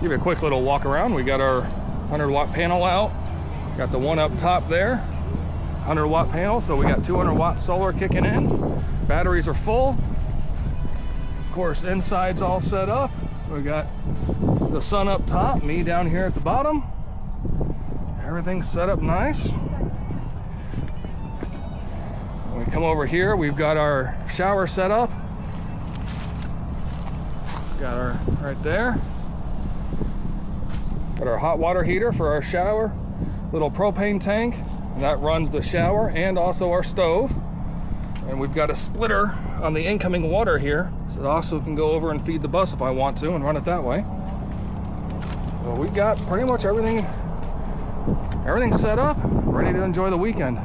Give you a quick little walk around. We got our 100-watt panel out. Got the one up top there, 100-watt panel. So we got 200-watt solar kicking in. Batteries are full. Of course, inside's all set up. We got the sun up top, me down here at the bottom. Everything's set up nice. When we come over here, we've got our shower set up. Got our right there. Got our hot water heater for our shower. Little propane tank. That runs the shower and also our stove. And we've got a splitter on the incoming water here. So it also can go over and feed the bus if I want to and run it that way. So we got pretty much everything set up, ready to enjoy the weekend.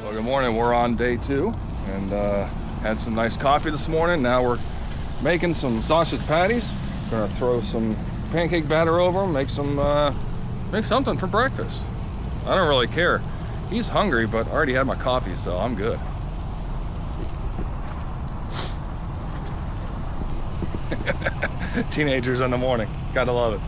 Well, good morning. We're on day 2 and had some nice coffee this morning. Now we're making some sausage patties. Gonna throw some pancake batter over them, make something for breakfast. I don't really care. He's hungry, but I already had my coffee, so I'm good. Teenagers in the morning. Gotta love it.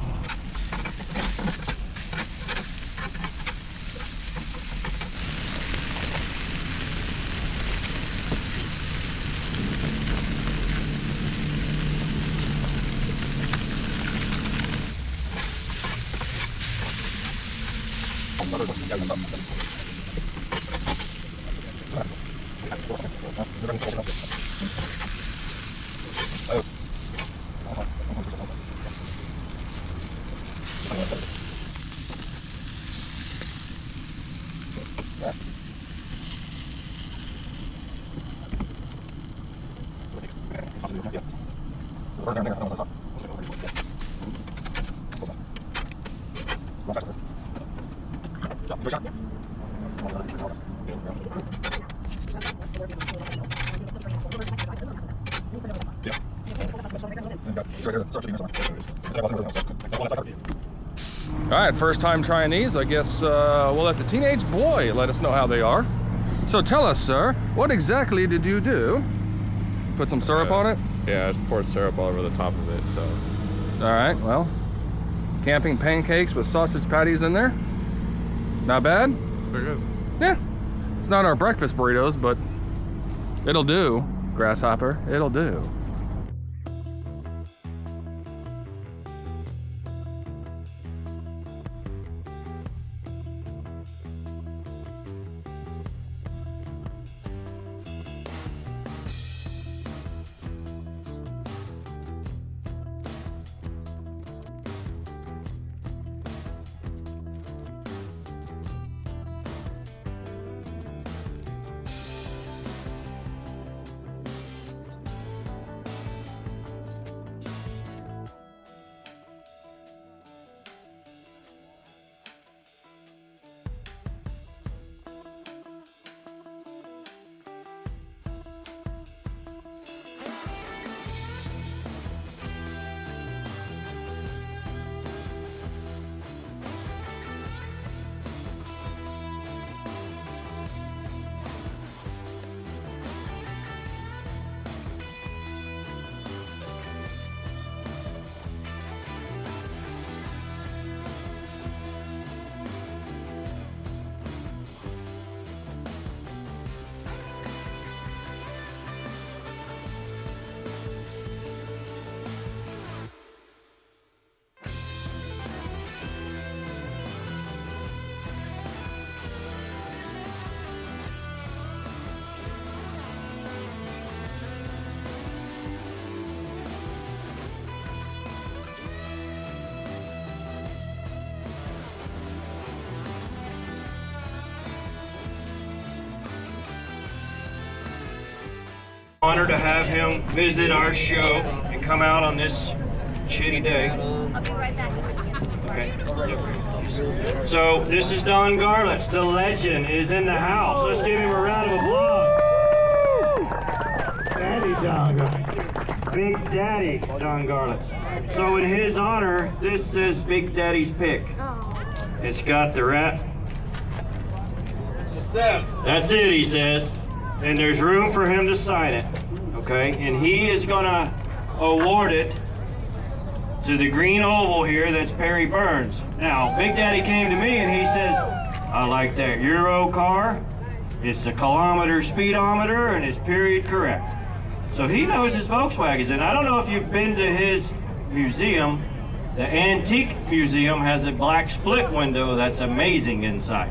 All right, first time trying these. I guess we'll let the teenage boy let us know how they are. So tell us, sir, what exactly did you do? Put some syrup on it? Yeah, I just poured syrup all over the top of it, so. All right, well, camping pancakes with sausage patties in there. Not bad? Pretty good. Yeah, it's not our breakfast burritos, but it'll do, grasshopper, it'll do. Honor to have him visit our show and come out on this shitty day. I'll be right back. Okay. So this is Don Garlitz. The legend is in the house. Let's give him a round of applause. Daddy Don Garlitz. Big Daddy Don Garlitz. So in his honor, this says Big Daddy's pick. It's got the rat. That's it, he says. And there's room for him to sign it. Okay? And he is gonna award it to the green oval here that's Perry Burns. Now, Big Daddy came to me and he says, I like that Euro car. It's a kilometer speedometer and it's period correct. So he knows his Volkswagens. And I don't know if you've been to his museum. The Antique Museum has a black split window that's amazing inside.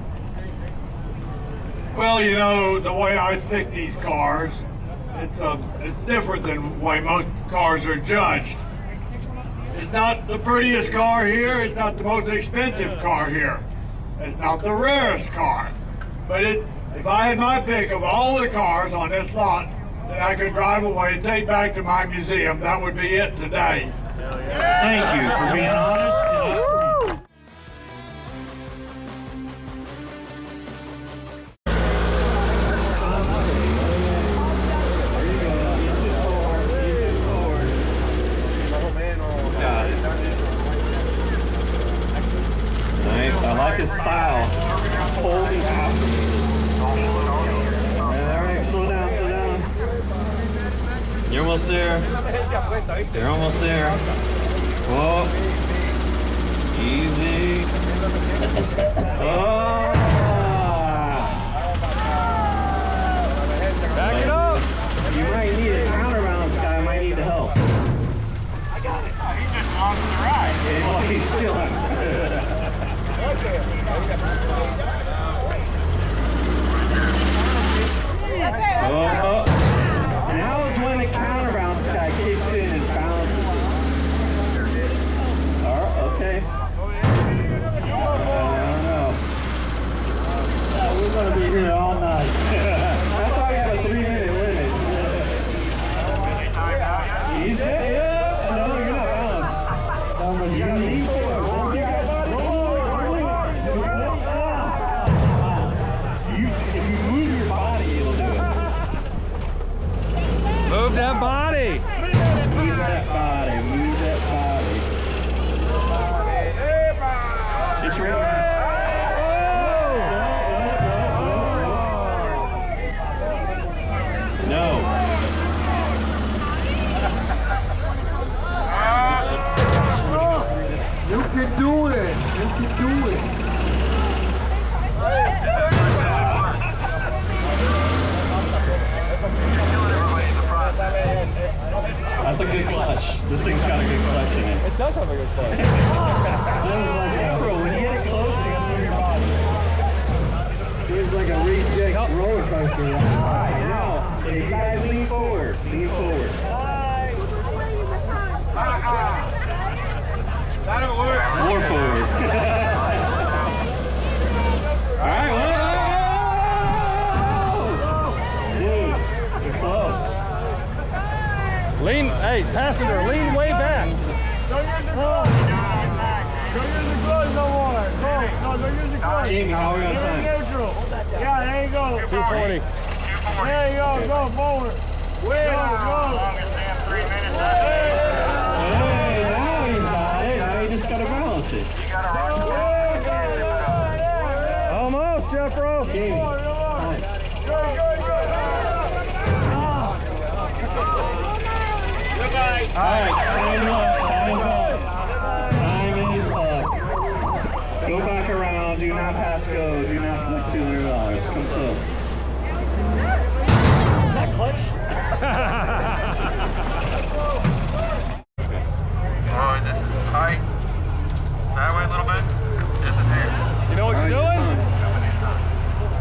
Well, you know, the way I pick these cars, it's different than the way most cars are judged. It's not the prettiest car here, it's not the most expensive car here. It's not the rarest car. But if I had my pick of all the cars on this lot that I could drive away and take back to my museum, that would be it today. Thank you for being honest. Nice, I like his style. Holding out. Alright, slow down, slow down. You're almost there. You're almost there. Whoa. Easy. Oh. Back it up. You might need a counterbalance guy, might need help. I got it. Oh, he's just along for the ride. Yeah, well, he's still Oh. Now is when the counterbalance guy kicks in and balances it. Alright, okay. I don't know. We're going to be here all night. That's why we have a 3-minute limit. He's good. Yeah. No, you're not balanced. You're going to lean forward. If you move your body, it'll do it. Move that body. Move that body. Move that body. It's right No. You can do it. You can do it. That's a good clutch. This thing's got a good clutch in it. It does have a good clutch. Bro, when you get it close, you gotta move your body. It's like a reject roller coaster. Alright, now, you guys lean forward. Lean forward. That'll work. More forward. Alright, whoa! Dude, you're close. Lean, hey, passenger, lean way back. Don't use the gloves. Don't use the gloves no more. No, don't use the gloves. Jamie, how are we on You're time? neutral. Yeah, there you go. 240. There you go. Go forward. Way go. Hey, now he's got it. Now you just gotta balance it. Almost, Jeffro. Jamie, nice. Alright, time's up. Time's up. Time is up. Go back around. Do not pass go. Do not collect $200. Come slow. Is that clutch? Oh, this is tight. That way a little bit. This is here. You know what you're doing?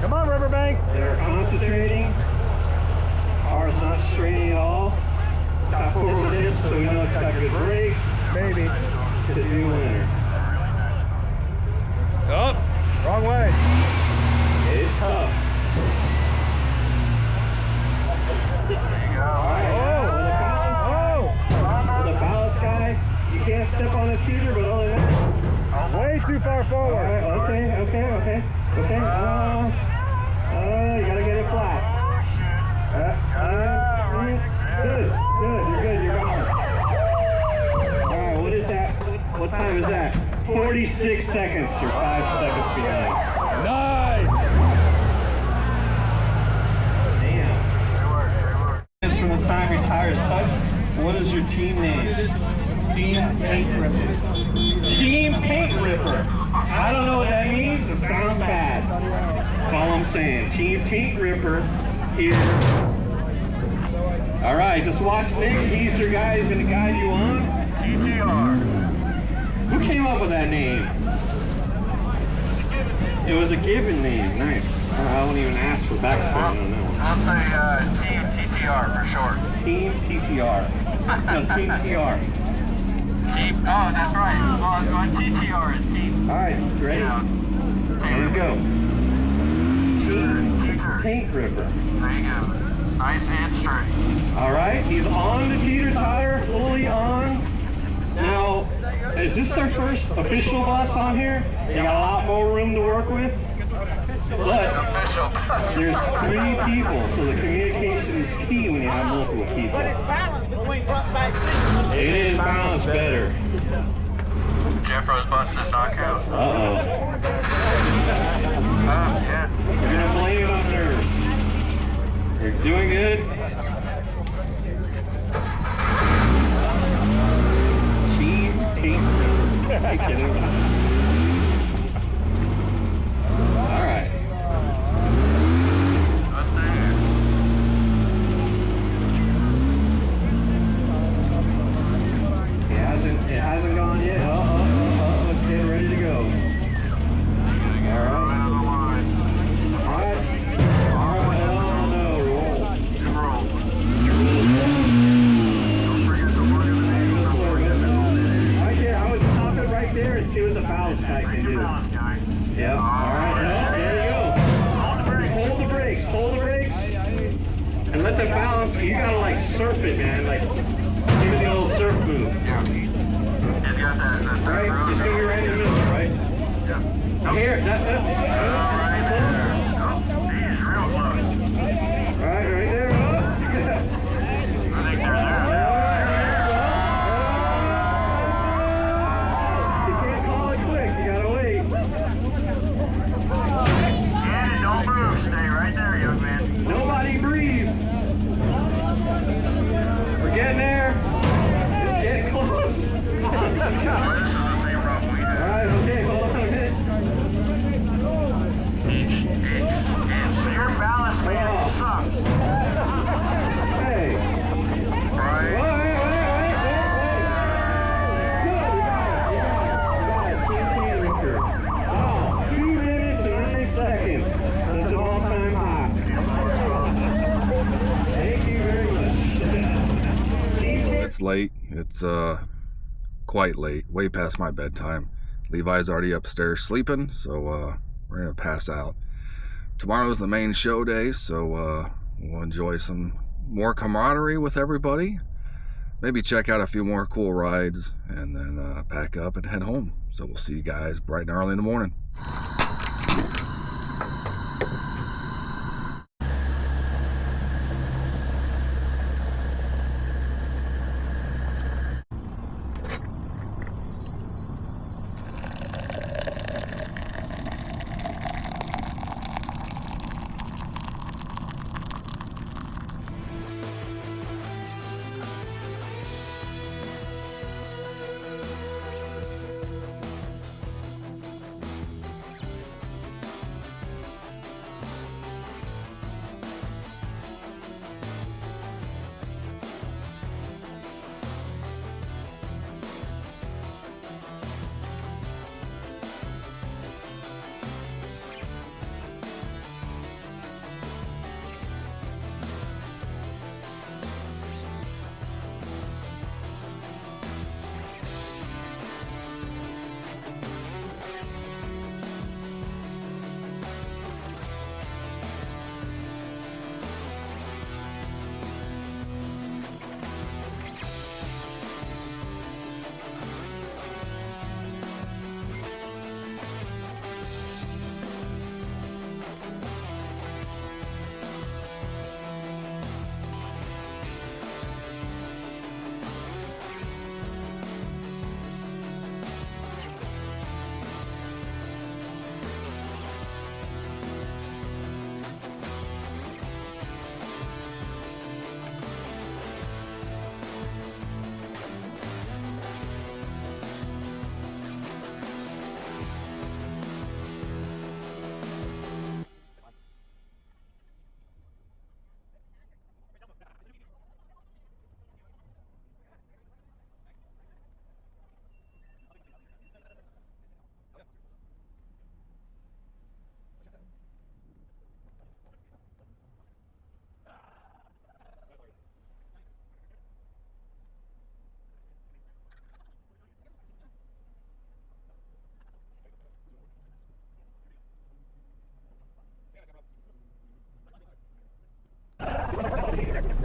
Come on, Riverbank. They're concentrating. Car's not straining at all. It's got forward disc, so we know it's got good brakes. Maybe. To do winner. Oh, wrong way. too far forward. Okay. You gotta get it flat. Good. You're good. You're on. All right. What is that? What time is that? 46 seconds. You're 5 seconds behind. Nice. Damn. It's from the time your tires touch. What is your team name? Team Taint Ripper. Team Taint Ripper. I don't know what that means. It sounds bad. That's all I'm saying. Team Taint Ripper here. All right, just watch Nick. He's your guy. He's gonna guide you on. TTR. Who came up with that name? It was a given name. Nice. I won't even ask for backstory on that one. I'll say Team TTR for short. Team TTR. No, Team TR. Team, oh, that's right. Well, TTR is team. All right, ready? Yeah. There you go. Team Teeter. Taint Ripper. There you go. Nice and straight. All right, he's on the teeter totter, fully on. Now, is this our first official bus on here? They got a lot more room to work with. But Official. there's 3 people, so the communication is key when you have multiple people. But it's balanced between front and back seats. It is balanced better. Jeffro's button does not count. Uh-oh. Yeah. We're gonna blame it on nerves. You're doing good. Team Taint Ripper. Hey, kidding. All right. What's there? It hasn't gone yet. It's getting ready to go. All right. See what the balance guy can do. Yep. All right. There you go. Hold the brakes. And let the balance. You gotta like surf it, man. Like give it the old surf move. Yeah. He's got that Right. It's gonna be right in the middle, right? Yeah. Here. Right there. Oh, he's real close. Right there. I think they're there. Nobody breathe. We're getting there. It's getting close. Alright, okay, hold on a minute. Your ballast man sucks. Hey. Right. Wait. Good, we got it. 2 minutes and 9 seconds. That's an all-time high. Thank you very much. It's late. It's quite late. Way past my bedtime. Levi's already upstairs sleeping, so we're gonna pass out. Tomorrow's the main show day, so we'll enjoy some more camaraderie with everybody. Maybe check out a few more cool rides, and then pack up and head home. So we'll see you guys bright and early in the morning.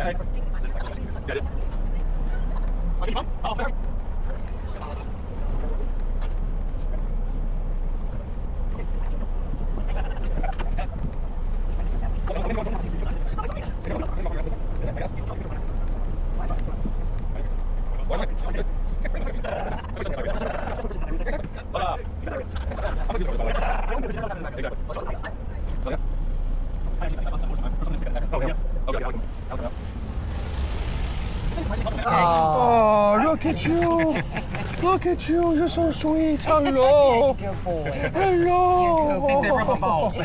Get it? Oh, look at you! Look at you! You're so sweet. Hello. Good boy. Hello. Rubber balls.